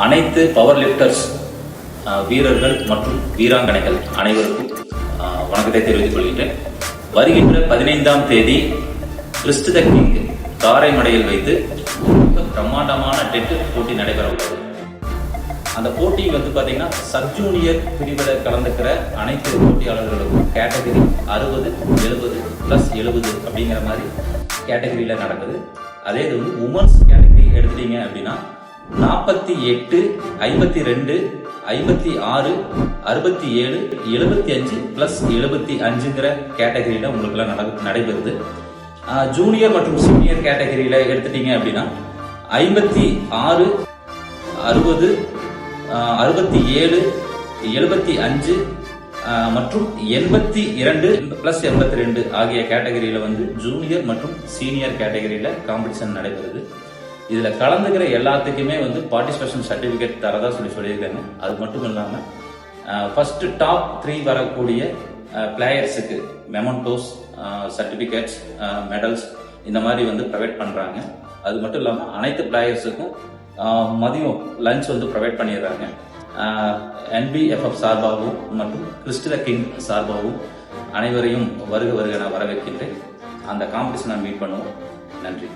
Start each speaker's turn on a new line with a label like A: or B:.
A: அனைத்து power lifters வீரர்கள் மற்றும் வீராங்கனைகள் அனைவருக்கும் வணக்கத்தை தெரிவித்துக் கொள்கின்றேன். வருகின்ற 15ஆம் தேதி கிறிஸ்ட் த கிங் காரைமடையில் வைத்து பிரம்மாண்டமான டெட் போட்டி நடைபெற உள்ளது. அந்த போட்டி பார்த்தீங்கன்னா சப் ஜூனியர் பிரிவில் கலந்துக்கிற அனைத்து போட்டியாளர்களுக்கும் கேட்டகரி 60, 70 + 70 அப்படிங்கிற மாதிரி கேட்டகரியில் நடக்குது. அதே இது உமன்ஸ் கேட்டகரி எடுத்துட்டீங்க அப்படின்னா 48, 52, 56, 67, 75 + 75ங்கிற கேட்டகரியில் உங்களுக்குலாம் நடைபெறுது. ஜூனியர் மற்றும் சீனியர் கேட்டகரியில் எடுத்துட்டீங்க அப்படின்னா 56, 60, 67, 75 மற்றும் 82 + 82 ஆகிய கேட்டகரியில் ஜூனியர் மற்றும் சீனியர் கேட்டகரியில் காம்படிஷன் நடைபெறுது. இதில் கலந்துக்கிற எல்லாத்துக்குமே பார்ட்டிசிபேஷன் சர்டிஃபிகேட் தரதா சொல்லியிருக்காங்க. அது மட்டும் இல்லாமல் ஃபர்ஸ்ட் டாப் 3 வரக்கூடிய பிளேயர்ஸுக்கு மெமண்டோஸ், சர்டிஃபிகேட்ஸ், மெடல்ஸ் இந்த மாதிரி ப்ரொவைட் பண்ணுறாங்க. அது மட்டும் இல்லாமல் அனைத்து பிளேயர்ஸுக்கும் மதியம் லஞ்ச் ப்ரொவைட் பண்ணிடுறாங்க. NBFF சார்பாகவும் மற்றும் கிறிஸ்ட் த கிங் சார்பாகவும் அனைவரையும் வருக நான் வரவேற்கின்றேன். அந்த காம்படிஷனை மீட் பண்ணுவோம். நன்றி.